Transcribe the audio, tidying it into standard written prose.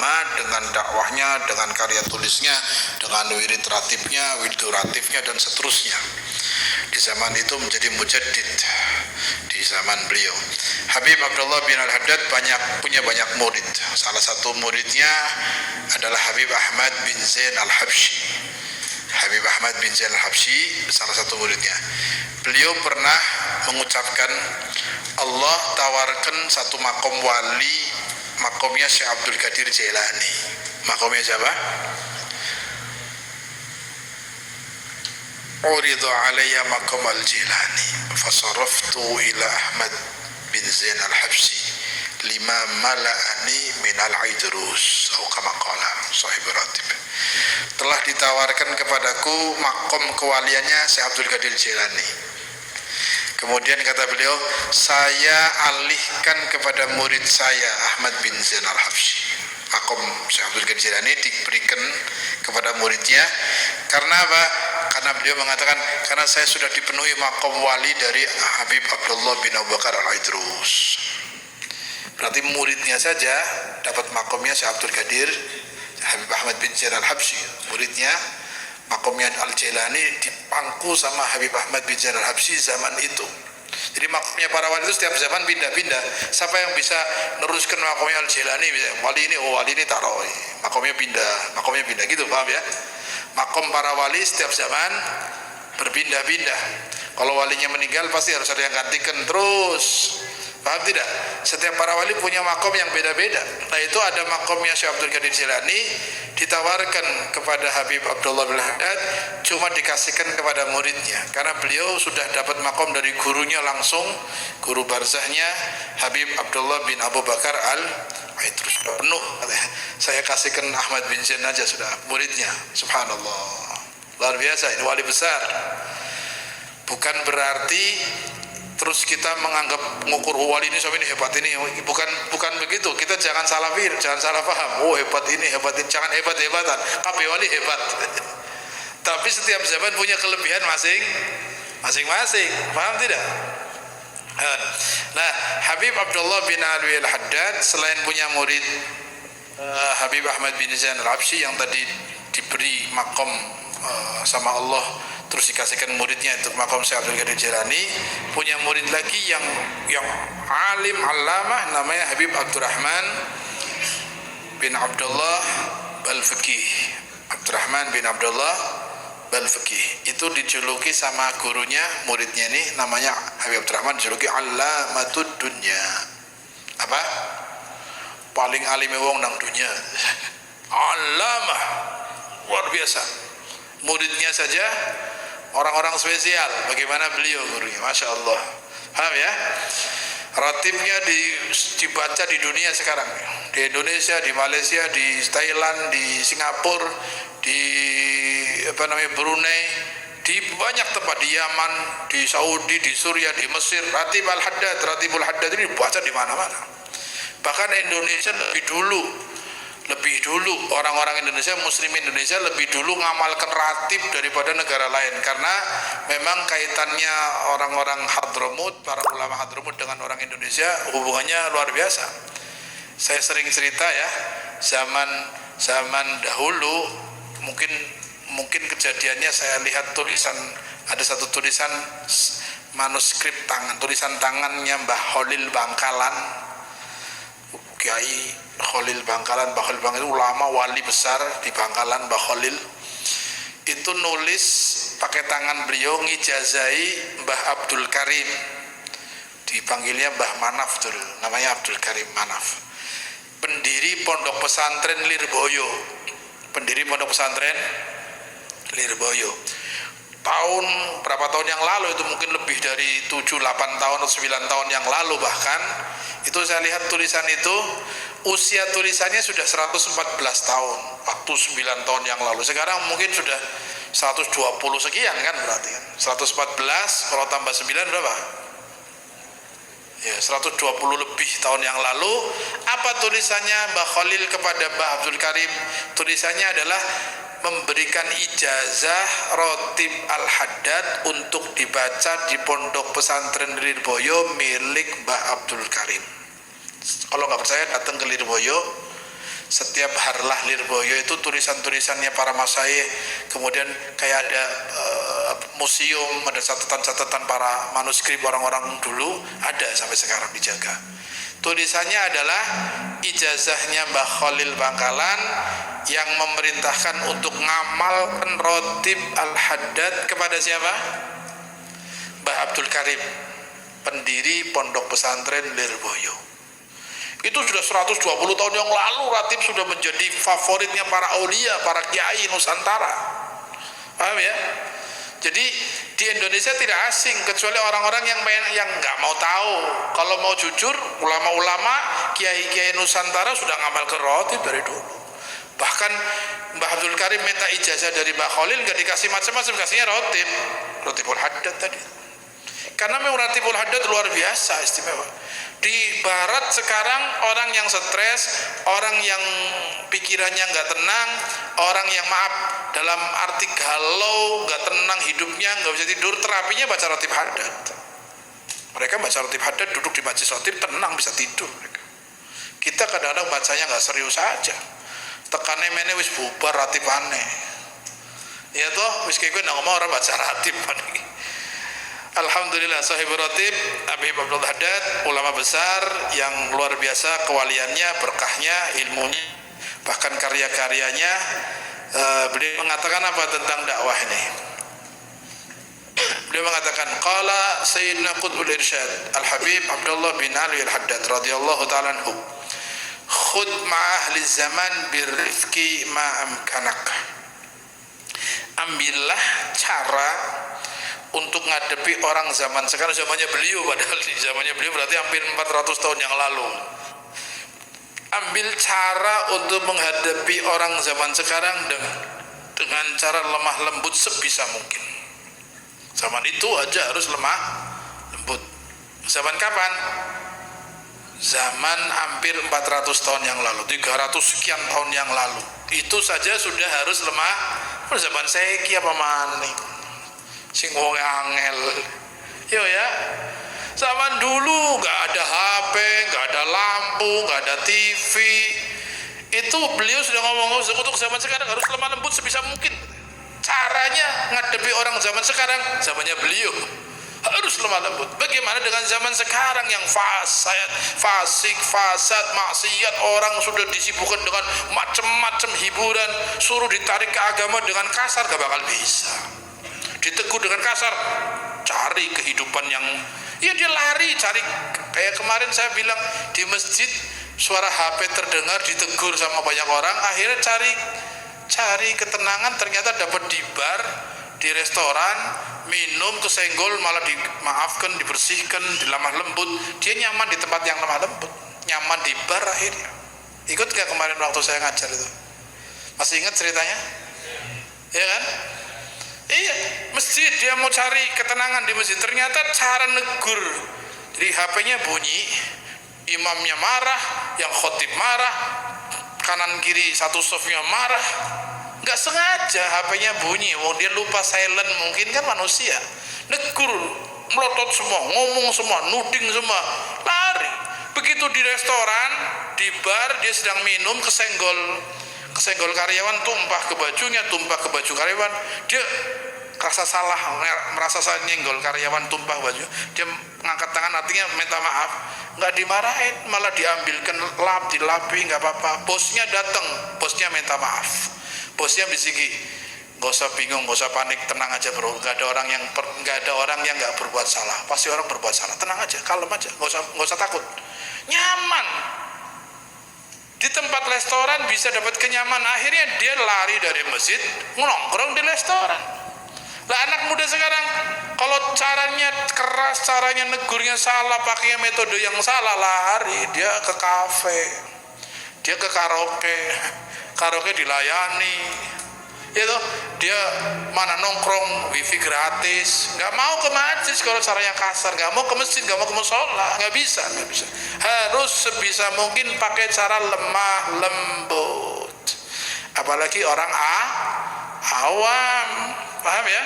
Muhammad dengan dakwahnya, dengan karya tulisnya, dengan wirid ratibnya, widuratifnya dan seterusnya. Di zaman itu menjadi mujaddid di zaman beliau. Habib Abdullah bin Al-Haddad punya banyak murid. Salah satu muridnya adalah Habib Ahmad bin Zain Al-Habsyi. Habib Ahmad bin Zain Al-Habsyi salah satu muridnya. Beliau pernah mengucapkan, Allah tawarkan satu makom wali, makomnya Syekh Abdul Qadir Jailani. Makomnya siapa? Uridu alayya maqam al-Jilani fasaraftu ila Ahmad bin Zain Al-Habsyi lima mala'ani min al-Aidrus atau kama qala sahib ratib. Telah ditawarkan kepadaku makom kewaliannya Syekh Abdul Qadir Jailani. Kemudian kata beliau, saya alihkan kepada murid saya Ahmad bin Zain Al-Habsyi. Makom Syekh Abdul Qadir Jailani diberikan kepada muridnya karena apa? Karena beliau mengatakan, karena saya sudah dipenuhi makom wali dari Habib Abdullah bin Abu Bakar Al-Aidrus. Berarti muridnya saja dapat makomnya Syekh Abdul Qadir, Habib Ahmad bin Zain Al-Habsyi. Muridnya makomnya Al-Jailani dipangku sama Habib Ahmad bin Zain Al-Habsyi zaman itu. Jadi makomnya para wali itu setiap zaman pindah-pindah. Siapa yang bisa neruskan makomnya Al-Jailani, wali ini taruh, makomnya pindah gitu, paham ya? Makom para wali setiap zaman berpindah-pindah. Kalau walinya meninggal pasti harus ada yang gantikan terus. Paham tidak? Setiap para wali punya makom yang beda-beda. Nah itu ada makomnya Syekh Abdul Qadir Jailani ditawarkan kepada Habib Abdullah bin Haddad, cuma dikasihkan kepada muridnya karena beliau sudah dapat makom dari gurunya langsung, guru barzahnya Habib Abdullah bin Abu Bakar Al-Aidrus. Sudah penuh, saya kasihkan Ahmad bin Zain aja sudah muridnya. Subhanallah, luar biasa, ini wali besar. Bukan berarti terus kita menganggap mengukur wali ini sampai ini hebat ini, bukan begitu. Kita jangan salah paham. Oh hebat ini, jangan hebat-hebatan. Kabeh wali hebat. Tapi setiap zaman punya kelebihan masing-masing. Paham tidak? Nah, Habib Abdullah bin Alwi Al-Haddad selain punya murid Habib Ahmad bin Zain Al-Habsyi yang tadi diberi makom sama Allah, terus dikasihkan muridnya untuk makom Syekh Abdul Qadir Jailani, punya murid lagi yang alim allamah namanya Habib Abdurrahman bin Abdullah Balfiqih. Abdurrahman bin Abdullah Balfiqih itu dijuluki sama gurunya, muridnya ini namanya Habib Abdurrahman, dijuluki Allamatud Dunya. Apa? Paling alim wong nang dunya. Allamah, luar biasa. Muridnya saja orang-orang spesial. Bagaimana beliau gurunya, Masya Allah. Paham ya? Ratibnya dibaca di dunia sekarang, di Indonesia, di Malaysia, di Thailand, di Singapura, di Brunei, di banyak tempat, di Yaman, di Saudi, di Suriah, di Mesir. Ratibul Haddad ini dibaca di mana-mana. Bahkan Indonesia lebih dulu orang-orang Indonesia, Muslim Indonesia lebih dulu ngamalkan ratib daripada negara lain, karena memang kaitannya orang-orang Hadramut, para ulama Hadramut dengan orang Indonesia hubungannya luar biasa. Saya sering cerita ya, zaman dahulu mungkin kejadiannya saya lihat ada satu tulisan manuskrip tulisan tangannya Mbah Khalil Bangkalan, Kiai Khalil Bangkalan. Mbah Khalil Bangkalan itu ulama wali besar di Bangkalan. Mbah Khalil itu nulis pakai tangan beliau ngijazai Mbah Abdul Karim, dipanggilnya Mbah Manaf dulu, namanya Abdul Karim Manaf, pendiri pondok pesantren Lirboyo. Tahun berapa tahun yang lalu itu, mungkin lebih dari 7-8 tahun atau 9 tahun yang lalu bahkan, itu saya lihat tulisan itu, usia tulisannya sudah 114 tahun waktu 9 tahun yang lalu. Sekarang mungkin sudah 120 sekian kan, berarti kan 114 kalau tambah 9 berapa? Ya, 120 lebih tahun yang lalu. Apa tulisannya Mbah Khalil kepada Mbah Abdul Karim? Tulisannya adalah memberikan ijazah Ratib Al-Haddad untuk dibaca di pondok pesantren Lirboyo milik Mbah Abdul Karim. Kalau nggak percaya datang ke Lirboyo, Setiap Harlah Lirboyo itu tulisan-tulisannya para masyayikh, kemudian kayak ada museum, ada catatan-catatan para manuskrip orang-orang dulu, ada sampai sekarang dijaga. Tulisannya adalah ijazahnya Mbah Khalil Bangkalan yang memerintahkan untuk ngamalkan Rotib Al-Haddad kepada siapa? Mbah Abdul Karim, pendiri Pondok Pesantren Lirboyo. Itu sudah 120 tahun yang lalu Ratib sudah menjadi favoritnya para aulia, para kiai Nusantara. Paham ya? Jadi di Indonesia tidak asing, kecuali orang-orang yang nggak mau tahu. Kalau mau jujur, ulama-ulama, kiai-kiai Nusantara sudah ngamal ke Ratib dari dulu. Bahkan Mbah Abdul Karim minta ijazah dari Mbah Khalil, nggak dikasih macam-macam, kasihnya Rotibul Haddad tadi. Karena memang Ratibul Haddad luar biasa istimewa. Di barat sekarang orang yang stres, orang yang pikirannya nggak tenang, orang yang maaf dalam arti galau, nggak tenang hidupnya, nggak bisa tidur, terapinya baca Ratib Haddad. Mereka baca Ratib Haddad, duduk di majlis Ratib, tenang, bisa tidur mereka. Kita kadang-kadang bacanya nggak serius saja, tekannya mene wis bubar Ratib aneh ya toh, wis kayak gue ngomong orang baca Ratib aneh. Alhamdulillah sahib Ratib Habib Abdul Haddad, ulama besar yang luar biasa kewaliannya, berkahnya, ilmunya, bahkan karya-karyanya. Beliau mengatakan apa tentang dakwah ini? Beliau mengatakan qala sayyidina qutbul irsyad Al-Habib Abdullah bin Ali Al-Haddad radhiyallahu ta'ala anhu, khud ma'ahli zaman birrifqi ma amkanak. Ambillah cara untuk ngadepi orang zaman sekarang, zamannya beliau, padahal di zamannya beliau berarti hampir 400 tahun yang lalu. Ambil cara untuk menghadapi orang zaman sekarang dengan cara lemah lembut sebisa mungkin. Zaman itu aja harus lemah lembut. Zaman kapan? Zaman hampir 400 tahun yang lalu, 300 sekian tahun yang lalu. Itu saja sudah harus lemah. Zaman saiki apa maning? Sing wong angel. Yo ya. Zaman dulu nggak ada HP, nggak ada lampu, nggak ada TV. Itu beliau sudah ngomong untuk zaman sekarang harus lemah lembut sebisa mungkin. Caranya ngadepi orang zaman sekarang, zamannya beliau harus lemah lembut. Bagaimana dengan zaman sekarang yang fasik, fasad, maksiat, orang sudah disibukkan dengan macam-macam hiburan, suruh ditarik ke agama dengan kasar gak bakal bisa. Ditegur dengan kasar, cari kehidupan yang ya dia lari cari. Kayak kemarin saya bilang di masjid suara HP terdengar, ditegur sama banyak orang, akhirnya cari ketenangan, ternyata dapat di bar, di restoran, minum kesenggol, malah dimaafkan, dibersihkan, dilemah lembut. Dia nyaman di tempat yang lemah lembut, nyaman di bar akhirnya. Ikut gak kemarin waktu saya ngajar itu? Masih ingat ceritanya? Ya kan? Iya, masjid dia mau cari ketenangan di masjid, ternyata cara negur, jadi HP-nya bunyi, imamnya marah, yang khotib marah, kanan kiri satu sofnya marah, nggak sengaja HP-nya bunyi, dia lupa silent, mungkin kan manusia, negur, melotot semua, ngomong semua, nuding semua, lari. Begitu di restoran, di bar, dia sedang minum, kesenggol karyawan, tumpah ke bajunya, tumpah ke baju karyawan, dia merasa salah nyenggol karyawan, tumpah baju, dia ngangkat tangan, artinya minta maaf, nggak dimarahin, malah diambilkan dilapi, nggak apa-apa. Bosnya datang, bosnya minta maaf, bosnya bisiki, nggak usah bingung, nggak usah panik, tenang aja bro, nggak ada orang yang nggak berbuat salah, pasti orang berbuat salah, tenang aja, kalem aja, nggak usah takut, nyaman. Di tempat restoran bisa dapat kenyamanan, akhirnya dia lari dari masjid, nongkrong di restoran. Lah anak muda sekarang, kalau caranya keras, caranya negurnya salah, pakai metode yang salah, lari dia ke kafe, dia ke karaoke dilayani, itu dia mana nongkrong, wifi gratis, nggak mau ke masjid kalau caranya kasar, nggak mau ke masjid, nggak mau ke musola, nggak bisa. Harus sebisa mungkin pakai cara lemah lembut, apalagi orang awam, paham ya?